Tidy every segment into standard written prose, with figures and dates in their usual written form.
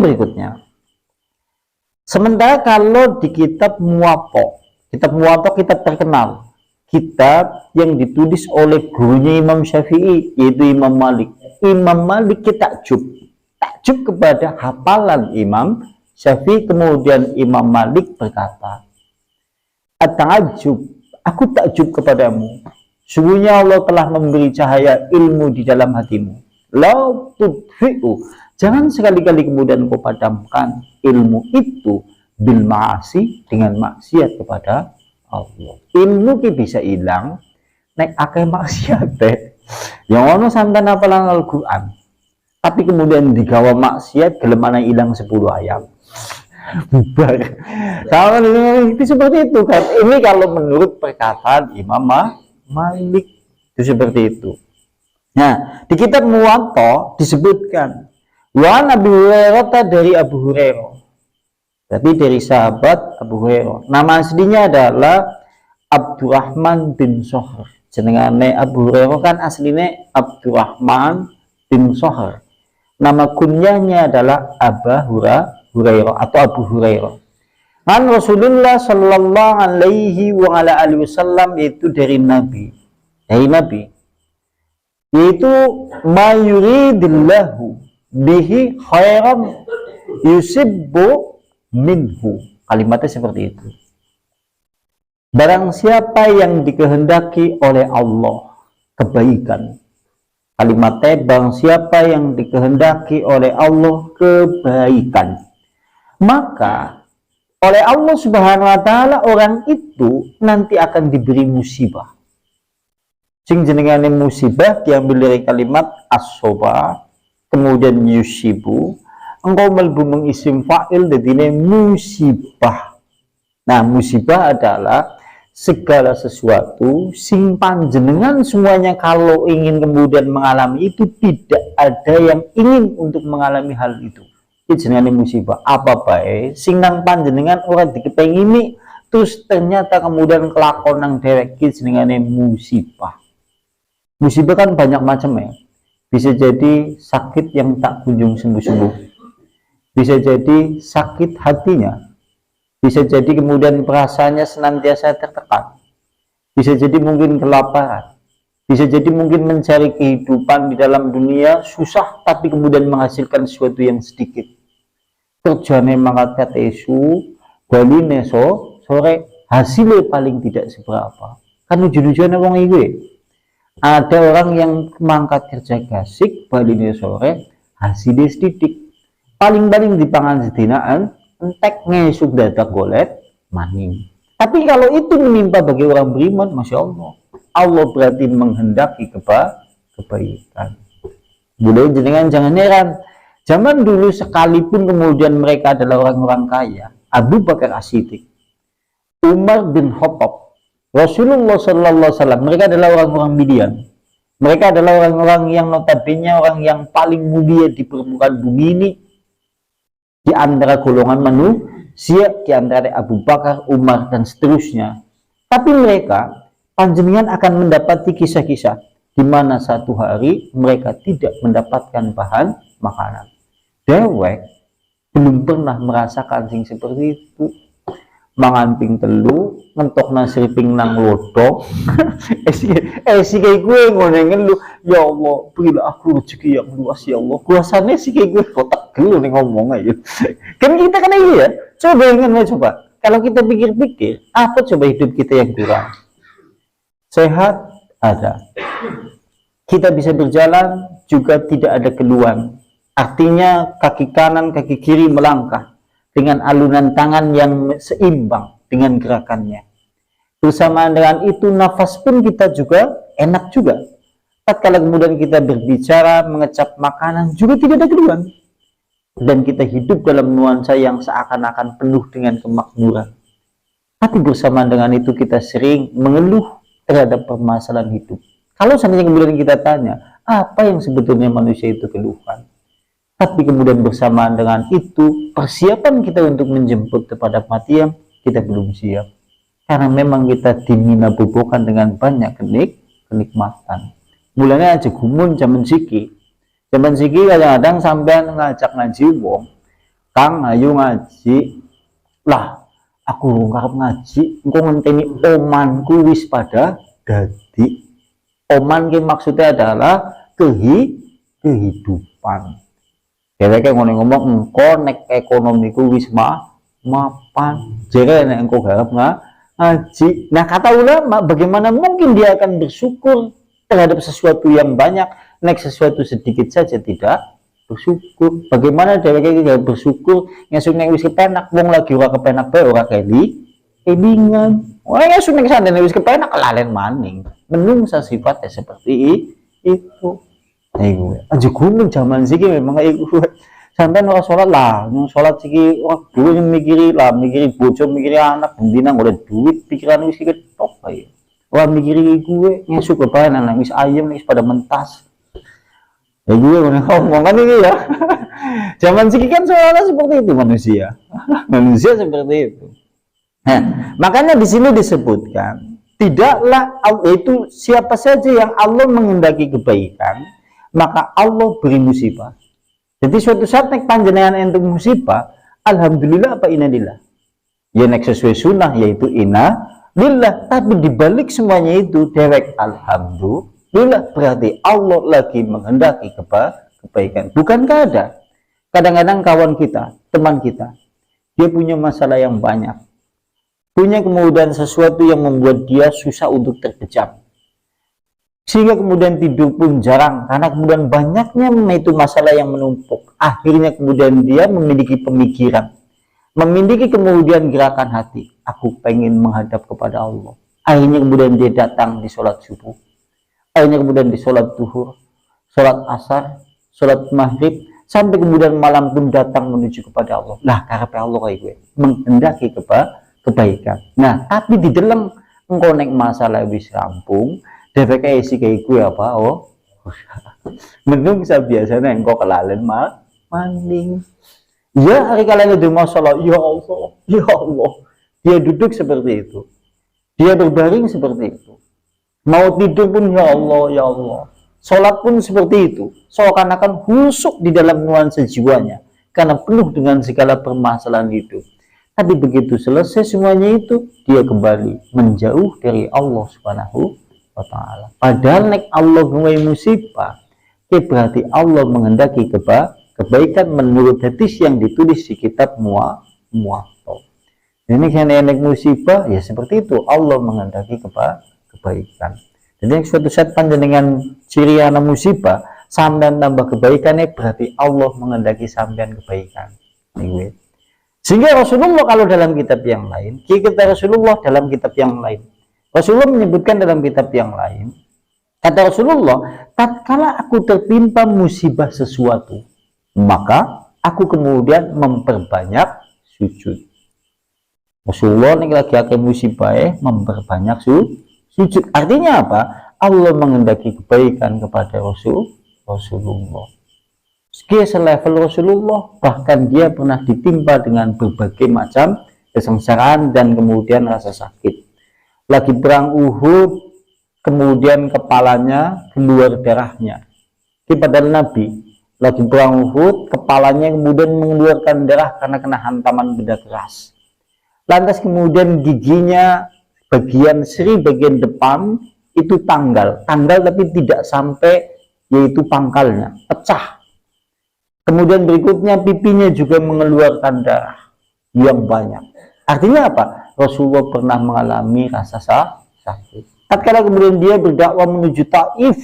berikutnya. Sementara kalau di kitab Muwatta kitab terkenal, kitab yang ditulis oleh gurunya Imam Syafi'i, yaitu Imam Malik. Imam Malik takjub kepada hafalan Imam Syafi'i. Kemudian Imam Malik berkata, "At-ta'ajjub, aku takjub kepadamu. Sungguhnya Allah telah memberi cahaya ilmu di dalam hatimu. La tudfi'u, jangan sekali-kali kemudian kau padamkan ilmu itu bil ma'asi, dengan maksiat kepada Allah." Ilmu ki bisa hilang nek akeh maksiat teh. Yang ono sampean hafalan Al-Qur'an, tapi kemudian digawa maksiat gelem ana hilang 10 ayat. Bubar. Kalau itu seperti itu kan. Ini kalau menurut perkataan Imam Malik itu seperti itu. Nah, di kitab Muwatta disebutkan wa Abu Hurairah, dari Abu Hurairah. Berarti dari sahabat Abu Hurairah. Nama aslinya adalah Abdurrahman bin Sohr. Jenengane Abu Hurairah kan aslinya Abdurrahman bin Sohr. Nama kunyahnya adalah Abu Hurairah atau Abu Hurairah. An Rasulullah sallallahu alaihi wa ala alihi wasallam, yaitu dari Nabi. Yaitu mayuridillahu bihi khairan yusibbu minhu. Kalimatnya seperti itu. Barang siapa yang dikehendaki oleh Allah kebaikan. Kalimatnya, barang siapa yang dikehendaki oleh Allah kebaikan, maka oleh Allah Subhanahu wa taala orang itu nanti akan diberi musibah. Sing jenengane musibah diambil dari kalimat as-soba, kemudian yusibu, engkau melbu mengisim fa'il dadine musibah. Nah, musibah adalah segala sesuatu sing panjenengan semuanya kalau ingin kemudian mengalami itu, tidak ada yang ingin untuk mengalami hal itu. Itu jenenge musibah. Apa bae sing nang panjenengan ora dikepengini terus ternyata kemudian kelakon dhewek, iki jenenge musibah. Musibah kan banyak macam ya. Bisa jadi sakit yang tak kunjung sembuh-sembuh. Bisa jadi sakit hatinya. Bisa jadi kemudian perasaannya senantiasa tertekan. Bisa jadi mungkin kelaparan. Bisa jadi mungkin mencari kehidupan di dalam dunia susah, tapi kemudian menghasilkan sesuatu yang sedikit. Kerjane mangkat isu, baline sore, hasilnya paling tidak seberapa. Kan ujung-ujungnya wong iki. Ada orang yang mangkat kerja gasik, baline sore, hasilnya sedikit. Paling-paling dipangan sedinaan, entek ngesuk dadak golet maning. Tapi kalau itu menimpa bagi orang beriman, masya Allah, Allah berarti menghendaki kebaikan. Budaya jenengan jangan heran, zaman dulu sekalipun kemudian mereka adalah orang-orang kaya, Abu Bakar As-Siddiq, Umar bin Khattab, Rasulullah Sallallahu Alaihi Wasallam, mereka adalah orang-orang Midian. Mereka adalah orang-orang yang notabene orang yang paling mulia di permukaan bumi ini. Di antara golongan manusia, di antara Abu Bakar, Umar, dan seterusnya. Tapi mereka, panjenengan akan mendapati kisah-kisah di mana satu hari mereka tidak mendapatkan bahan makanan. Dewek belum pernah merasakan sing seperti itu. Mangan ping telu, ngentok nasi ping nang lodok. Kayak gue ngonengin lu, ya Allah, berilah aku rezeki yang luas ya Allah. Kuasanya sih kayak gue kotak gelu nih ngomong aja. Kan kita kan ini ya, coba bayangin coba. Kalau kita pikir-pikir, apa coba hidup kita yang kurang? Sehat ada, kita bisa berjalan juga tidak ada keluhan. Artinya kaki kanan, kaki kiri melangkah dengan alunan tangan yang seimbang dengan gerakannya. Bersamaan dengan itu nafas pun kita juga enak juga. Tatkala kemudian kita berbicara, mengecap makanan juga tidak ada keluhan. Dan kita hidup dalam nuansa yang seakan-akan penuh dengan kemakmuran. Tapi bersamaan dengan itu kita sering mengeluh terhadap permasalahan hidup. Kalau seandainya kemudian kita tanya, apa yang sebetulnya manusia itu keluhkan? Tapi kemudian bersamaan dengan itu, persiapan kita untuk menjemput kepada kematian, kita belum siap. Karena memang kita diminabobokan dengan banyak kenikmatan. Mulanya aja gumun zaman siki. Zaman siki kadang-kadang sampean ngajak ngaji wong, Kang ayo ngaji. Lah, aku ngarep ngaji, engko ngenteni omanku wis pada dadi. Oman ki maksudnya adalah kehidupan. Dheweke ngomong engko nek ekonomiku wis mapan. Jere nek engko garep ngaji. Nah, kata ulama, bagaimana mungkin dia akan bersyukur terhadap sesuatu yang banyak, nek sesuatu sedikit saja tidak bersyukur. Bagaimana dheweke iki bersyukur ngesuk nek wis kepenak, wong lagi ora kepenak bae ora kelingan. Ora ngesuk nek sandene wis kepenak kelalen maning. Menungsa sifatnya seperti itu. Iku aja gunung zaman siki memang iku sampai ora salat lah yang salat siki wah dulu yang mikiri lah mikiri bojo mikiri anak bendina golek duit pikiran wis ketok ae ora mikiri gue ngesuk kepanan nang wis ayem wis pada mentas ya gue ngomong kan ini ya zaman siki kan soalnya seperti itu manusia seperti itu. Nah, makanya di sini disebutkan tidaklah itu siapa saja yang Allah menghendaki kebaikan maka Allah beri musibah. Jadi suatu saat nek panjenengan entuk musibah, alhamdulillah apa inalillah. Ya nek sesuai sunnah yaitu inalillah. Tapi dibalik semuanya itu dewek alhamdulillah berarti Allah lagi menghendaki kebaikan. Bukankah ada kadang-kadang kawan kita, teman kita, dia punya masalah yang banyak, punya kemudian sesuatu yang membuat dia susah untuk terkejam. Sehingga kemudian tidur pun jarang karena kemudian banyaknya itu masalah yang menumpuk. Akhirnya kemudian dia memiliki pemikiran, memiliki kemudian gerakan hati, aku pengen menghadap kepada Allah. Akhirnya kemudian dia datang di sholat subuh, akhirnya kemudian di sholat duhur, sholat asar, sholat maghrib, sampai kemudian malam pun datang menuju kepada Allah. Nah, karena Allah kayak gue menghendaki kebaikan. Nah, tapi di dalam engkonek masalah wis rampung DPK isi kayak gue apa menungsa biasanya engkau kelalen maning ya hari kalian itu masalah ya Allah dia duduk seperti itu, dia berbaring seperti itu, mau tidur pun ya Allah, sholat pun seperti itu, seakan-akan husuk di dalam nuansa jiwanya karena penuh dengan segala permasalahan hidup. Tapi begitu selesai semuanya itu dia kembali menjauh dari Allah Subhanahu wa ta'ala. Padahal nek Allah ngewai musibah berarti Allah menghendaki kebaikan menurut hadis yang ditulis di kitab Muwatta. Ini kan nek musibah ya seperti itu, Allah menghendaki kebaikan. Jadi suatu saat panjenengan ciri ana musibah sampean tambah kebaikannya berarti Allah menghendaki sampean kebaikan. Sehingga Rasulullah kalau dalam kitab yang lain, kita Rasulullah dalam kitab yang lain, Rasulullah menyebutkan dalam kitab yang lain, kata Rasulullah, tatkala aku tertimpa musibah sesuatu, maka aku kemudian memperbanyak sujud. Rasulullah ini lagi akan musibah memperbanyak sujud. Artinya apa? Allah menghendaki kebaikan kepada Rasulullah. Dia selevel Rasulullah, bahkan dia pernah ditimpa dengan berbagai macam kesengsaraan dan kemudian rasa sakit. Lagi perang Uhud, kemudian kepalanya keluar darahnya. Padahal Nabi lagi perang Uhud, kepalanya kemudian mengeluarkan darah karena kena hantaman benda keras. Lantas kemudian giginya bagian bagian depan itu tanggal tapi tidak sampai yaitu pangkalnya, pecah. Kemudian berikutnya pipinya juga mengeluarkan darah yang banyak. Artinya apa? Rasulullah pernah mengalami rasa sakit. Tatkala kemudian dia berdakwah menuju Taif,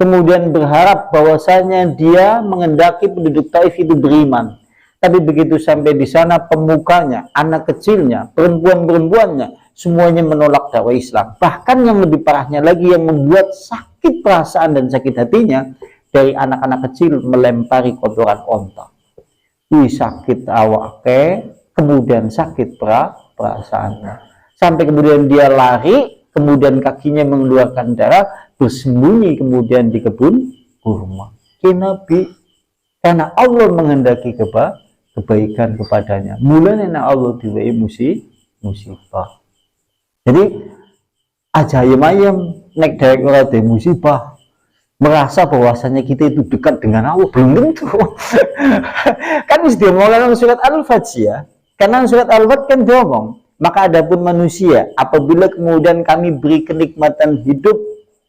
kemudian berharap bahwasanya dia menghendaki penduduk Taif itu beriman. Tapi begitu sampai di sana pemukanya, anak kecilnya, perempuan-perempuannya, semuanya menolak dakwah Islam. Bahkan yang lebih parahnya lagi yang membuat sakit perasaan dan sakit hatinya, dari anak-anak kecil melempari kotoran onta. Sakit awake, kemudian sakit perasaannya. Sampai kemudian dia lari, kemudian kakinya mengeluarkan darah, bersembunyi kemudian di kebun kurma. Nabi, karena Allah menghendaki kebaikan kepadanya. Mulanya Allah diwai musibah. Jadi aja ayam nek dewek ora de musibah, merasa bahwasanya kita itu dekat dengan Allah, belum tentu. Kan istilah Maulana surat Al-Fatiha ya. Karena surat Al-Fatiha kan diomong, maka adapun manusia apabila kemudian kami beri kenikmatan hidup,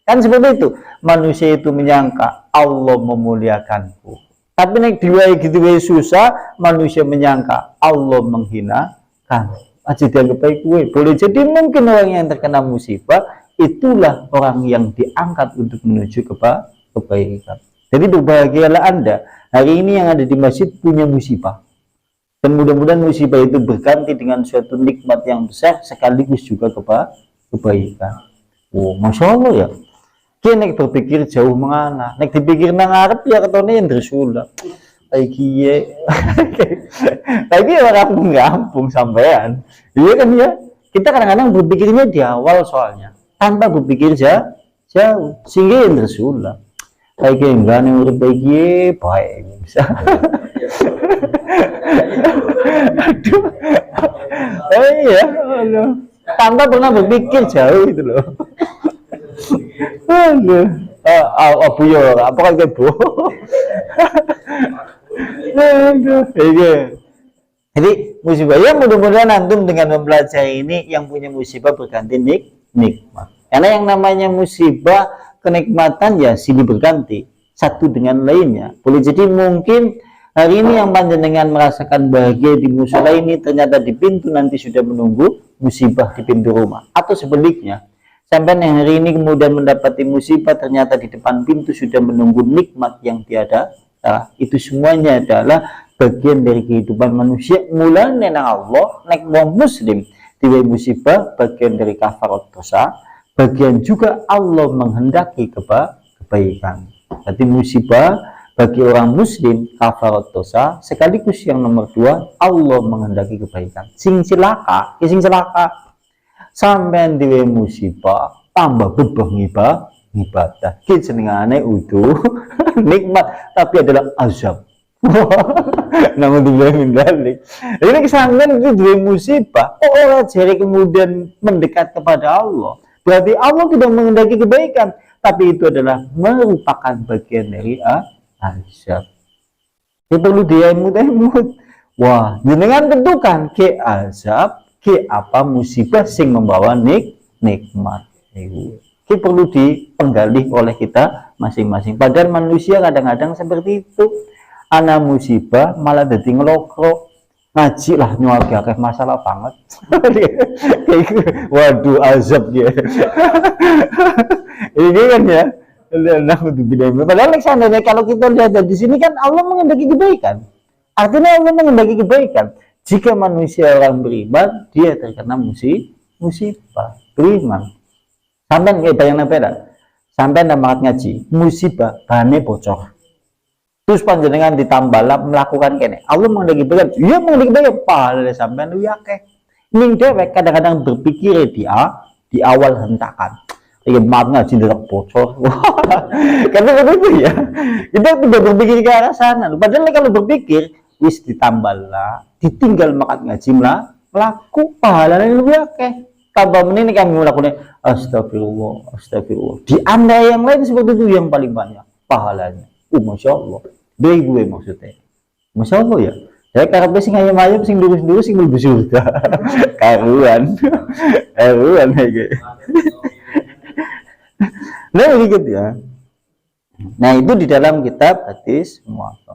kan seperti itu, manusia itu menyangka Allah memuliakanku. Tapi naik diwai gitu susah, manusia menyangka Allah menghinakan. Aja dianggap baik gue. Boleh jadi mungkin orang yang terkena musibah itulah orang yang diangkat untuk menuju kebaikan. Jadi berbahagialah Anda hari ini yang ada di masjid punya musibah. Dan mudah-mudahan musibah itu berganti dengan suatu nikmat yang besar sekaligus juga kebaikan. Oh, Masya Allah ya. Kita nek berpikir jauh mengana, nek dipikir nang arep ya ketone yang tersulap. Lagi lagi orang kampung sampean. Iya kan ya? Kita kadang-kadang berpikirnya di awal soalnya, tanpa berpikir jauh, sehingga yang tersulap. Lagi enggak nih urip baik bisa. Aduh. Oh iya, tanpa pernah berpikir jauh itu loh. Aduh. Bu yo, apa kan bu? Aduh. Jadi musibah ya, mudah-mudahan antum dengan mempelajari ini yang punya musibah berganti nikmat. Karena yang namanya musibah kenikmatan ya silih berganti satu dengan lainnya. Boleh jadi mungkin hari ini yang panjenengan merasakan bahagia di musola ini, ternyata di pintu nanti sudah menunggu musibah di pintu rumah, atau sebaliknya. Sampai yang hari ini kemudian mendapati musibah, ternyata di depan pintu sudah menunggu nikmat yang tiada. Nah, itu semuanya adalah bagian dari kehidupan manusia. Mulanya nang Allah, nek wong muslim tiba musibah, bagian dari kafarat dosa, bagian juga Allah menghendaki kebaikan. Jadi musibah bagi orang muslim kafarat dosa, sekaligus yang nomor dua Allah menghendaki kebaikan. Sing celaka sampai diwe musibah tambah beban ibadah kita senengane utuh nikmat tapi adalah azab. Namun dibilang dalik ini kesangan itu diwe musibah orang jadi kemudian mendekat kepada Allah, berarti Allah tidak menghendaki kebaikan, tapi itu adalah merupakan bagian dari azab. Itu perlu diemut-emut. Wah, jenengan tentukan ke azab ke apa musibah sing membawa nikmat. Ini perlu dipenggali oleh kita masing-masing. Padahal manusia kadang-kadang seperti itu. Ana musibah malah jadi ngelokro. Ngaji lah nyuagi akeh masalah banget. Waduh azab ya. Ini kan ya. Padahal seandainya kalau kita lihat di sini kan Allah menghendaki kebaikan. Artinya Allah menghendaki kebaikan. Jika manusia orang beriman, dia terkena musibah. Beriman. Sampai bayang apa? Sampai namat ngaji, musibah, bahannya bocor. Terus panjenengan ditambah melakukan kene. Allah menghendaki kebaikan. Iya menghendaki kebaikan. Pahala sampai lu yakeh. Ning dewek kadang-kadang berpikir di awal hentakan. Iya maaf ngaji tidak bocor. Karena begitu ya. Kita tidak berpikir ke arah sana. Padahal kalau berpikir wis ditambahlah, ditinggal makan ngaji melaku pahalanya lebih akeh. Tambah menini kami melakukan astagfirullah. Di anda yang lain seperti itu yang paling banyak pahalanya. Masya Allah. Dari gue maksudnya. Masya Allah ya. Saya karena sing ayam-ayam sing lurus-lurus sing mlebu surga. Karuan kayak gitu. Nah begitu ya. Nah itu di dalam kitab hadis muwatta.